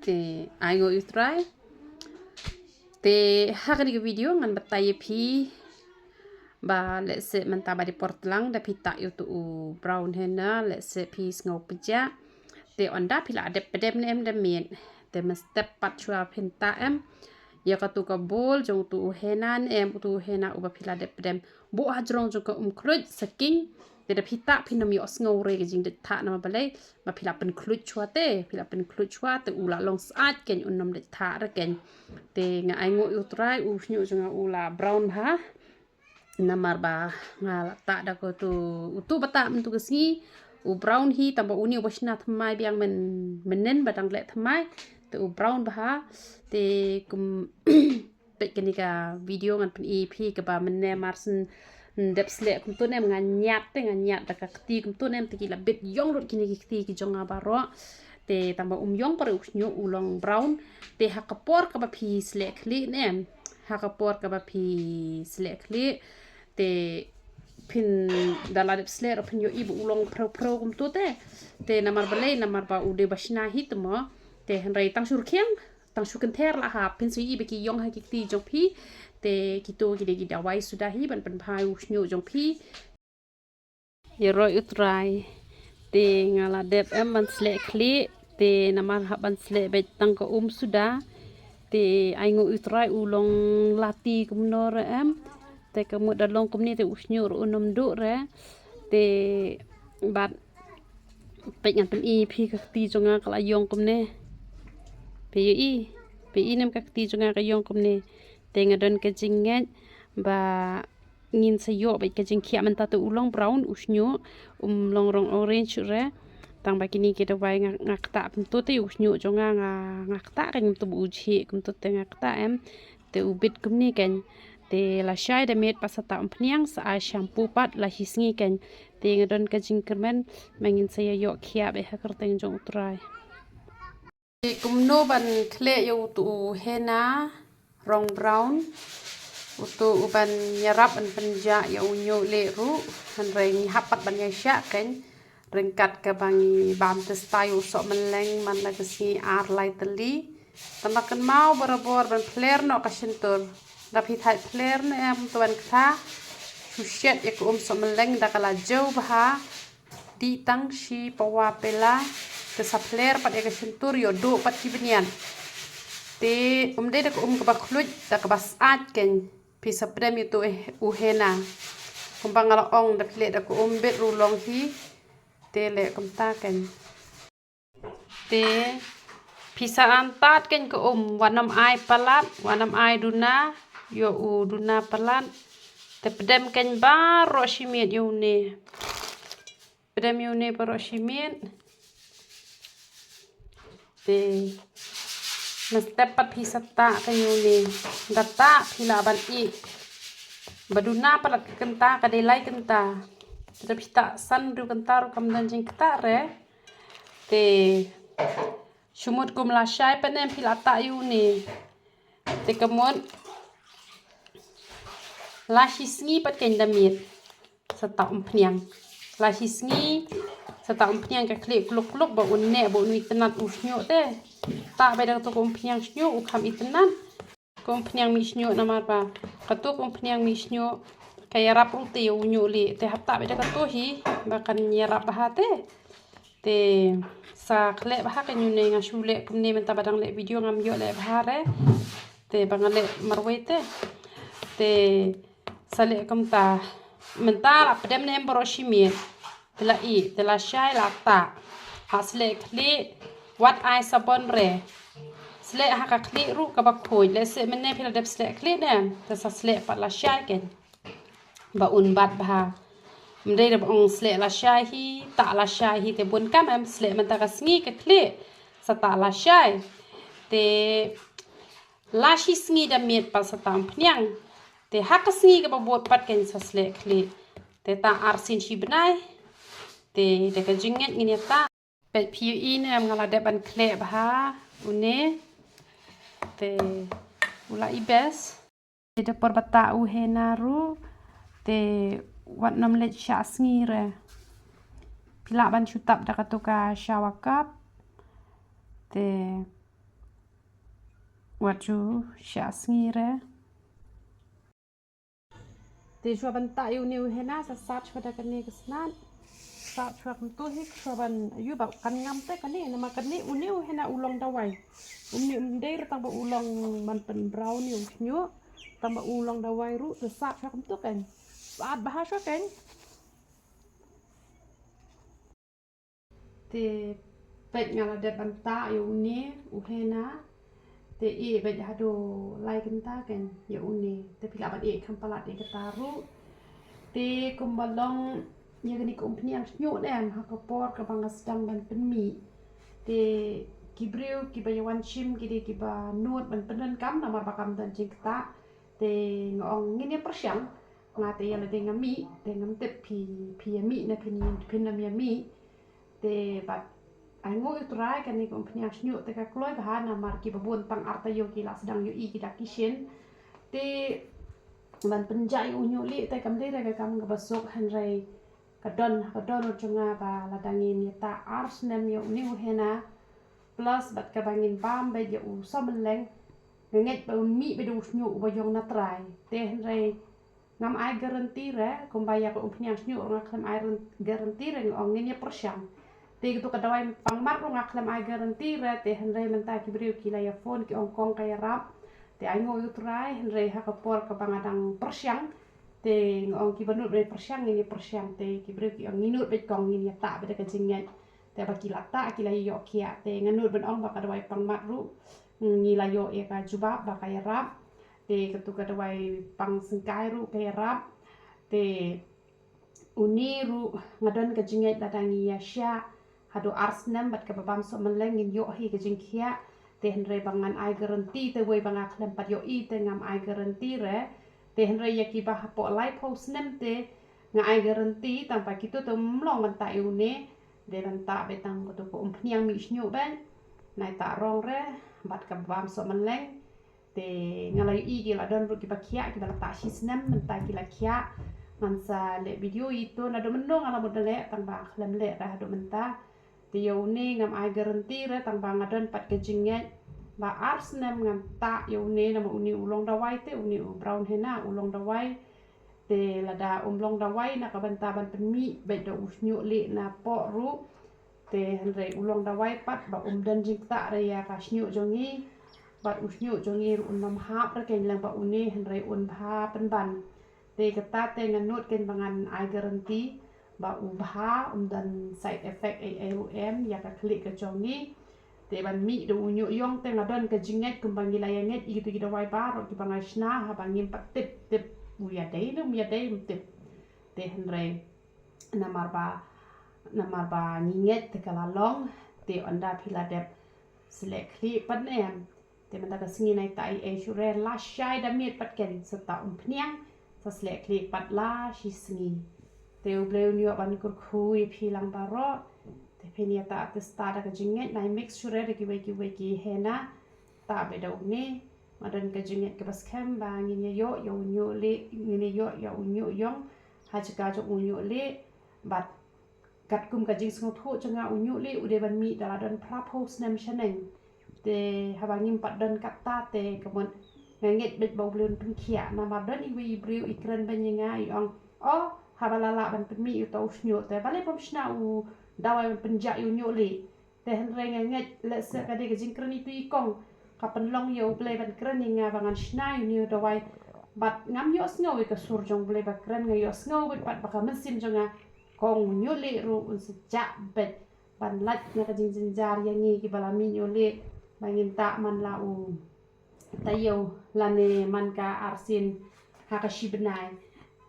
te aigo utrai te hari ke video ngan batai pi ba let's say mentaba di portlang da pita yutu brown henna let's say pi ngau peja te onda pila adep pedem nem da mien te step pat chua pinta em ya ka tu ka bol jong tu henan em tu hena uba pila adep pedem bu hajrong jong ka krut saking te da pita pinam yo ngau re jing de ta na balai ma pila pen krut chua te pila pen krut chua te ula long saat ken unom de ta ra ken te nga ai ngo utrai u nyu jong ula brown ha namar ba ngala ta da ko tu utu bata mentu kesi u brown hi tamba uni ubashna thamai biang menen badang le thamai te u brown ba te kum pe kenika video ngan pen ep ke ba menne marsen dep sle kum tu nem nganyat te nganyat da ka kti kum tu nem te kila bit yong rut kini kti ki jonga baro te tamba yong par usnyo ulong brown te hakapor ka ba phi sle kli nem hakapor ka ba phi sle kli te pin dala dep sle ro pin yo ibu ulong pro kum tu te namar balai namar ba ude bashna hitmo te henrai tang sur khiang tang su kenter la ha pin sui ibe ki yong ha ki ti jong phi te kitu ki de da wai sudah hi ban pen phai usnyo jong phi ye roi utrai te ngala dep em ban sle kli te namar ha ban sle be tang ko sudah te aingo utrai ulong lati kumnor em te kamu dalong kumni te usnyo ro unom du re te bat pengan pen i phi ka ti jonga kala yong kumne pi nem ka ti jonga ka yong kumne te ngadon ka jinget ba ngin sayo ba ka jing khia man ta tu ulong brown usnyo long rong orange re tang ba kini kita wai ngak ta tu te usnyo jonga ngak ta kan tu bu chi kum tu te ngak ta em te ubit kumni kan te la shai da met pasata umpniang sa shampoo pat la hisngi kan te ngadon ka jing kermen mangin saya yo khia be ha kerteng jong utrai kumno ban kle yo tu hena rong brown utu uban nyarap an penja ya unyo le ru han reng hapat ban ya sya kan rengkat ke bangi bam te style so meleng man la kesi ar lai teli tamakan mau borobor ban flair no ka sentur dapi thai flair ne am tuan kha sushet ya ko so meleng da kala jau bah di tang si pawa pela ke sa flair pat ya ka sentur yo do pat kibnian te de da ko ka ba khluj da ka bas at ken pisa prem itu uhena kumpang ala ong da pile da ko bet rulong hi te le kum ta ken te pisa antat ken ko wanam ai palat wanam ai duna yo u duna palat te pedem ken ba ro shimiet yo ne pedem yo ne ro shimiet te mesti pat pisa ta kan yo ne data pila ban i baduna palat kenta ka de lai kenta te pita san ru kenta ru kam dan jing kta re te shumut kum la shai panem pila ta yu ni te kamon la hisngi pat ken damit sata umpniang la hisngi sata umpniang ka klik kluk ba unne ba unu itnat usnyo te ta ba da to umpniang snyo u kam itnat umpniang mi snyo namar ba katuk umpniang mi snyo kaya rap rute unyo li te hapta ba da ka to hi ba kan nyarap ba te sa khle bah kan yune nga shule kumne menta badang le video ngam yo le bahare te bangale marwe te sale kamta menta la pedem nem boroshimi tela i tela shai la ta hasle kli wat ai sabon re sle ha ka kli ru ka ba khoi le se menne phila dep sle kli ne te sa sle pat la shai ken ba un bat ba mdei da ong sle la shai hi ta la shai hi te bun kam em sle man ta ka sngi ka kle sa ta la shai te la shi sngi da met pa sa tam phnyang te ha ka sngi ka bot pat ken sa sle kle te ta ar sin shi bnai te de ka jinget ngini ta pet pi in em ngala de ban kle ba ha une te ula ibes te por bata u henaru te wat nam le sha sngi re pila ban chutap da katuka shawakap te wacu syas ngire te chua ban ta yu niu hena sa sat chua da kan ni kesnan sa chua kan tu hik chua ban yu ba kan ngam te kan ni nama kan ni uniu hena ulong dawai uni ndei tang ba ulong man pen brown yu nyu tang ba ulong dawai ru te sa chua kan tu kan saat bahasa kan te pet ngala de ban ta yu ni uhena te i bet hado lai kenta kan ya uni te pila ban e kan palat e ketaru te kumbalong ya gani ko umpniang nyu den ha ko por ka bang sedang ban penmi te kibriu ki bayawan chim ki de ki ba nuot ban penen kam na mar bakam dan jing ta te ngong ngini persyang nga te ya le de ngami te ngam te pi mi na pin na mi te bat ai ngoi utrai kan ni kom pnya snyu te ka kloi bahana mar ki babun pang arta yo ki la sedang yo i ki dak kishin te ban penjai unyu li te kam de ka kam ga basuk han rai ka don chunga ba la dangin ya ta ars nem yo ni hena plus bat ka bangin bam be yo som leng nget ba mi be du snyu ba yong na trai te han rai ngam ai garanti re kom ba ya ko pnya snyu ngak kam ai garanti re ngong ni persyang te gitu kadawai pangmat ro ngak lam ai garanti re te henrei menta ki briu ki la ya phone ki ongkong kaya rap te ai ngo utrai henrei ha ka por ka bangadang persyang te ngong ki banut re persyang ini persyang te ki briu ki ong minut bet kong ini ta be ka jinget te ba ki lata ki la yo kia te nganut ben ong ba kadawai pangmat ru ni la yo e ka jubab ba kaya rap te gitu kadawai pang sengkai ru kaya rap te uniru ngadon ka jinget dadangi ya sya hado arsnem bat ka babam so meleng in yo hi ka jingkhia te henre bangan ai garanti te wei banga klem pat yo i te ngam ai garanti re te henre yaki ba po lai post nem te nga ai garanti tang pa kitu to mlong ban ta une de ban ta betang ko to ko umpniang mi snyu ben nai ta rong re bat ka babam so meleng te ngalai i ki la don ru ki pakia ki bala ta shisnem ban ta ki la kia mansa le video itu na do menong ala modele tang ba klem le ra do menta te yo ne ngam ai garanti re tang ba ngadon pat ke jinget ba ars nem ngam ta yo ne na uni ulong dawai te uni brown hena ulong dawai te lada umlong dawai na ka banta ban penmi be do usnyu le na po ru te henre ulong dawai pat ba dan jing ta re ya ka snyu jongi ba usnyu jongi ru nam hap re ken lang ba uni henre un bha pen ban te kata te nganut ken bangan ai garanti ba ubha dan side effect AUM ya ka klik ke jongi te ban mi do unyu yong te ngadon ke jinget kumbang gilayanget gitu gitu wai baro ki bangai shna ha bangim pat tip uya dei no ya dei tip te henre namar ba nginget te kala long te onda pila dep selek klik pat nem te manda ka singi nai tai shure la shai da miet pat ken seta umpniang sa selek klik pat la shi singi te ubleu nyo ban kur khui philang baro te phenia ta te stada ka jinget nai mix shure de ki weki hena ta be do ne madan ka jinget ke baskem ba ngin yo nyo le ngin yo nyo yong ha chika jo nyo le bat kat kum ka jing sung thu changa nyo le ude ban mi dala don propose nem shaneng te habangim pat don kata te kamon nget bet bau blun pun khia na ma don iwi briu ikran banyanga yong habalala ban penmi yu tau snyo te bale pom shna u dawai ban penja yu nyo le te henre nget le se ka de jing kran itu ikong ka penlong yo ble ban kran nga bangan shna yu nyo dawai bat ngam yo sngo ka sur jong ble ba kran nga yo sngo bet pat baka mesin jonga kong nyo le ru un se ja bet ban lat nga ka jing jar yangi ki bala mi nyo le bangin ta man la u tayo lane man ka arsin hakashi benai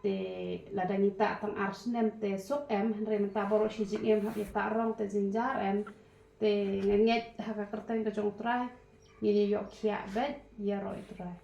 te ladangita tang arsnem te sok em re menta boro shi jing em ha ta rong te jinjar em te nget haka kerteng ke jong trai ni yo khia bet ya ro trai